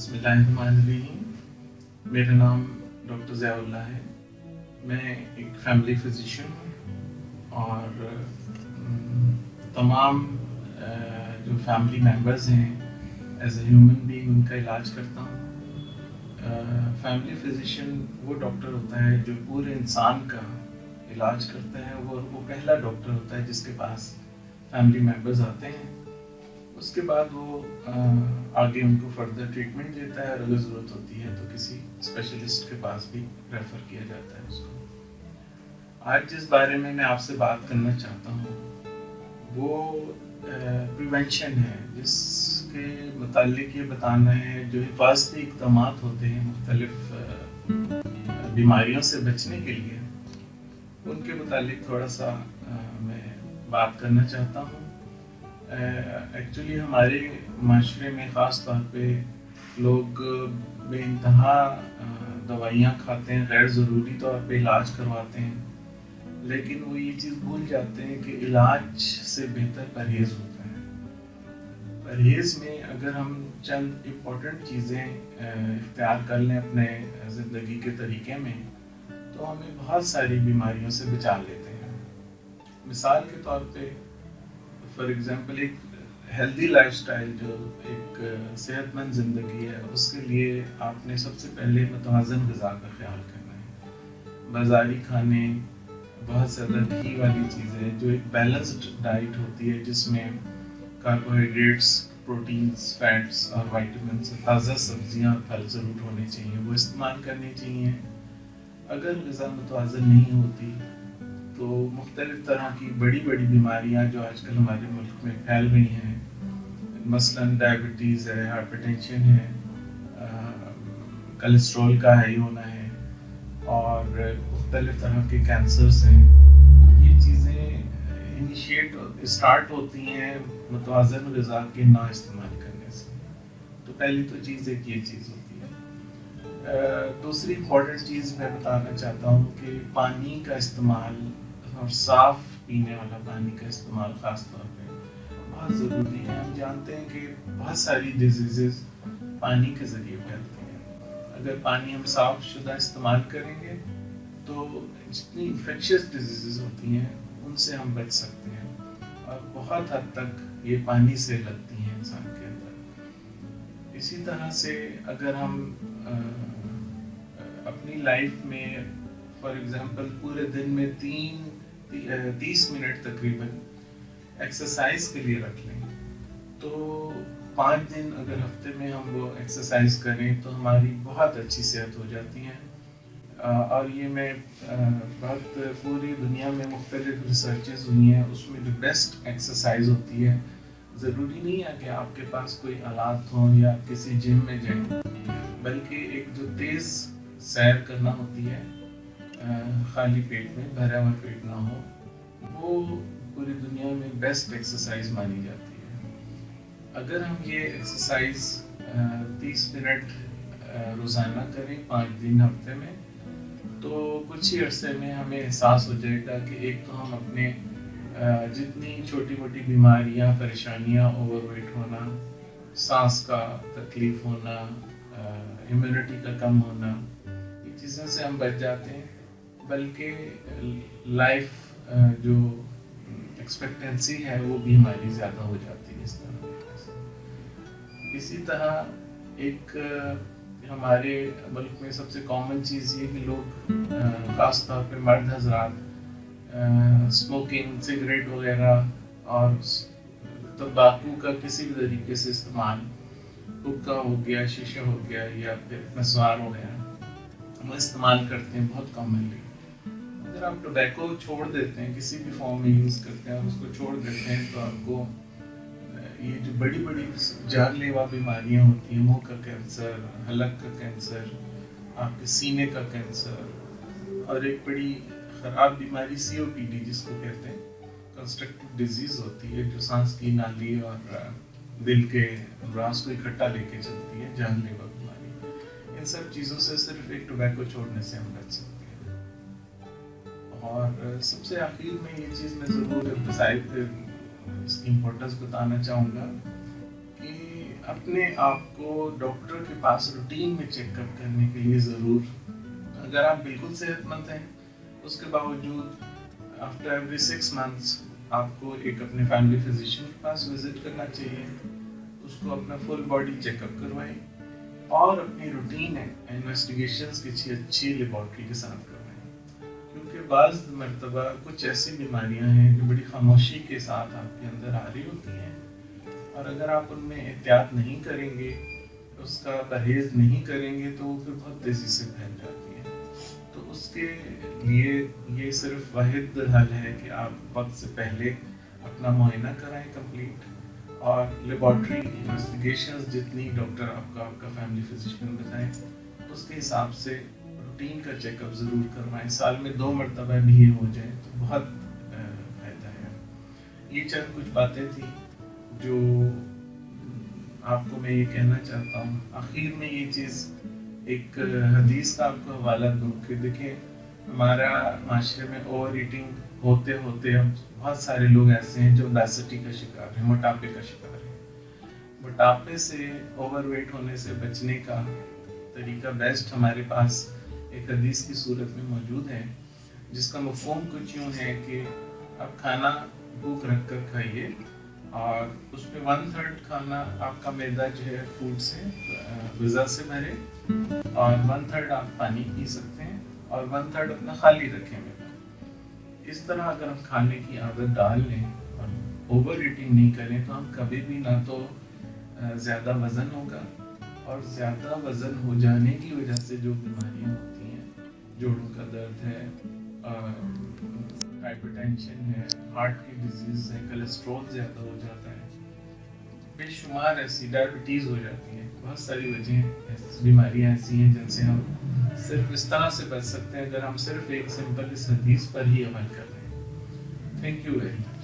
बिस्मिल्लाहिर्रहमानिर्रहीम। मेरा नाम डॉक्टर ज़ियाउल्लाह है। मैं एक फैमिली फिजिशियन हूँ और तमाम जो फैमिली मेम्बर्स हैं एज ए ह्यूमन बीइंग उनका इलाज करता हूँ। फैमिली फिजिशियन वो डॉक्टर होता है जो पूरे इंसान का इलाज करता है। वो पहला डॉक्टर होता है जिसके पास फैमिली मेम्बर्स आते हैं। उसके बाद वो आगे उनको फर्दर ट्रीटमेंट देता है और अगर ज़रूरत होती है तो किसी स्पेशलिस्ट के पास भी रेफ़र किया जाता है उसको। आज जिस बारे में मैं आपसे बात करना चाहता हूँ वो प्रिवेंशन है, जिसके मुतालिक ये बताना है जो हिफाजती इक़दामात होते हैं मुख्तलिफ़ बीमारियों से बचने के लिए, उनके मुतालिक थोड़ा सा मैं बात करना चाहता हूँ। एक्चुअली हमारे माशरे में ख़ास तौर पे लोग बेइंतहा दवाइयाँ खाते हैं, गैर ज़रूरी तौर पे इलाज करवाते हैं, लेकिन वो ये चीज़ भूल जाते हैं कि इलाज से बेहतर परहेज़ होता है। परहेज़ में अगर हम चंद इम्पोर्टेंट चीज़ें इख्तियार कर लें अपने ज़िंदगी के तरीके में, तो हमें बहुत सारी बीमारियों से बचा लेते हैं। मिसाल के तौर पे फॉर एग्ज़ाम्पल एक हेल्दी लाइफस्टाइल, जो एक सेहतमंद ज़िंदगी है, उसके लिए आपने सबसे पहले मुतवाज़न ग़िज़ा का ख्याल करना है। बाज़ारी खाने, बहुत ज़्यादा घी वाली चीज़ें, जो एक बैलेंस्ड डाइट होती है जिसमें कार्बोहाइड्रेट्स, प्रोटीन्स, फैट्स और वाइटामिन्स, ताज़ा सब्जियाँ और फल ज़रूर होने चाहिए, वो इस्तेमाल करनी चाहिए। अगर ग़िज़ा मुतवाज़न नहीं होती तो मुख्तलिफ़ तरह की बड़ी बड़ी बीमारियाँ जो आजकल हमारे मुल्क में फैल रही हैं, मसलन डायबिटीज़ है, हाइपरटेंशन है, कोलेस्ट्रॉल का हाई होना है और मुख्तलिफ़ तरह के कैंसर्स हैं, ये चीज़ें स्टार्ट होती हैं मुतवाज़न ग़िज़ा के ना इस्तेमाल करने से। तो पहली तो चीज़ एक ये चीज़ होती है। दूसरी इम्पॉर्टेंट चीज़ मैं बताना चाहता हूँ कि पानी का इस्तेमाल और साफ़ पीने वाला पानी का इस्तेमाल ख़ास तौर पे बहुत ज़रूरी है। हम जानते हैं कि बहुत सारी डिजीज़ पानी के ज़रिए फैलती हैं। अगर पानी हम साफ़ शुदा इस्तेमाल करेंगे तो जितनी इन्फेक्शियस डिजीज़ होती हैं उनसे हम बच सकते हैं और बहुत हद तक ये पानी से लगती हैं इंसान के अंदर। इसी तरह से अगर हम अपनी लाइफ में फॉर एग्ज़ाम्पल पूरे दिन में 30 मिनट तकरीबन एक्सरसाइज के लिए रख लें, तो 5 दिन अगर हफ्ते में हम वो एक्सरसाइज करें तो हमारी बहुत अच्छी सेहत हो जाती है। और ये मैं बहुत पूरी दुनिया में मुख्तलिफ रिसर्चेस हुई हैं, उसमें जो बेस्ट एक्सरसाइज होती है, ज़रूरी नहीं है कि आपके पास कोई आलात हों या किसी जिम में जाएं, बल्कि एक जो तेज़ सैर करना होती है खाली पेट में, भरा हुआ पेट ना हो, वो पूरी दुनिया में बेस्ट एक्सरसाइज मानी जाती है। अगर हम ये एक्सरसाइज 30 मिनट रोज़ाना करें 5 दिन हफ्ते में, तो कुछ ही अरसे में हमें एहसास हो जाएगा कि एक तो हम अपने जितनी छोटी मोटी बीमारियां, परेशानियां, ओवरवेट होना, सांस का तकलीफ़ होना, इम्यूनिटी का कम होना, ये चीज़ों से हम बच जाते हैं। बल्कि लाइफ जो एक्सपेक्टेंसी है वो भी हमारी ज़्यादा हो जाती है इस तरह से। इसी तरह एक हमारे मुल्क में सबसे कॉमन चीज़ ये कि लोग ख़ास तौर पे मर्द हज़रात स्मोकिंग, सिगरेट वगैरह और तंबाकू का किसी भी तरीके से इस्तेमाल, हुक्का हो गया, शीशा हो गया या फिर मसवार हो गया, वो इस्तेमाल करते हैं बहुत कॉमनली। अगर आप टोबैको छोड़ देते हैं, किसी भी फॉर्म में यूज़ करते हैं और उसको छोड़ देते हैं, तो आपको ये जो बड़ी बड़ी जानलेवा बीमारियां होती हैं, मुंह का कैंसर, हलक का कैंसर, आपके सीने का कैंसर, और एक बड़ी ख़राब बीमारी COPD जिसको कहते हैं, कंस्ट्रक्टिव डिजीज़ होती है, जो सांस की नाली और दिल के रास को इकट्ठा लेके चलती है, जानलेवा बीमारी। इन सब चीज़ों से सिर्फ एक टोबैको छोड़ने से हम बच सकते हैं। और सबसे आखिर में ये चीज़ मैं ज़रूर इसकी इम्पोर्टेंस बताना चाहूँगा कि اپنے آپ کو ڈاکٹر کے پاس روٹین میں چیک اپ کرنے کے لیے ضرور، اگر آپ بالکل صحت مند ہیں اس کے باوجود آفٹر ایوری 6 months آپ کو ایک اپنے فیملی فزیشین کے پاس وزٹ کرنا چاہیے، اس کو اپنا فل باڈی چیک اپ کروائیں اور اپنی روٹین انویسٹیگیشنز کی اچھی لیبارٹری کے ساتھ کروائیں، کیونکہ بعض مرتبہ کچھ ایسی بیماریاں ہیں جو بڑی خاموشی کے ساتھ آپ کے اندر آ رہی ہوتی ہیں، اور اگر آپ ان میں احتیاط نہیں کریں گے، اس کا پرہیز نہیں کریں گے تو وہ پھر بہت تیزی سے پھیل جاتی ہیں۔ تو اس کے لیے یہ صرف واحد حل ہے کہ آپ وقت سے پہلے اپنا معائنہ کرائیں کمپلیٹ، اور لیبارٹری انویسٹیگیشنز جتنی ڈاکٹر آپ کا فیملی فزیشین بتائیں اس کے حساب سے روٹین کا چیک اپ ضرور کروائیں، سال میں 2 مرتبہ بھی یہ ہو جائے تو بہت فائدہ ہے۔ یہ چند کچھ باتیں تھیں جو آپ کو میں یہ کہنا چاہتا ہوں۔ آخر میں یہ چیز ایک حدیث کا آپ کو حوالہ دوں کہ دیکھیں ہمارا معاشرے میں اوور ایٹنگ ہوتے ہوتے اب بہت سارے لوگ ایسے ہیں جو obesity کا شکار ہیں، موٹاپے کا شکار ہیں۔ موٹاپے سے اوور ویٹ ہونے سے بچنے کا طریقہ بیسٹ ہمارے پاس ایک حدیث کی صورت میں موجود ہے، جس کا مفہوم کچھ یوں ہے کہ آپ کھانا بھوک رکھ کر کھائیے اور اس میں 1/3 کھانا آپ کا معدہ جو ہے فوڈ سے غذا سے بھرے، اور 1/3 آپ پانی پی سکتے ہیں، اور 1/3 اپنا خالی رکھیں معدہ۔ اس طرح اگر ہم کھانے کی عادت ڈال لیں اور اوور ایٹنگ نہیں کریں تو ہم کبھی بھی نہ تو زیادہ وزن ہوگا، اور زیادہ وزن ہو جانے کی وجہ سے جو بیماریاں ہوتی ہیں، جوڑوں کا درد ہے، ہائپر ٹینشن ہے، ہارٹ کی ڈیزیز ہے، کولیسٹرول زیادہ ہو جاتا ہے، بے شمار ایسی ڈائبٹیز ہو جاتی ہے، بہت ساری وجہیں بیماریاں ایسی ہیں جن سے ہم صرف اس طرح سے بچ سکتے ہیں اگر ہم صرف ایک سمپل اس حدیث پر ہی عمل کر رہے ہیں۔ Thank you very much.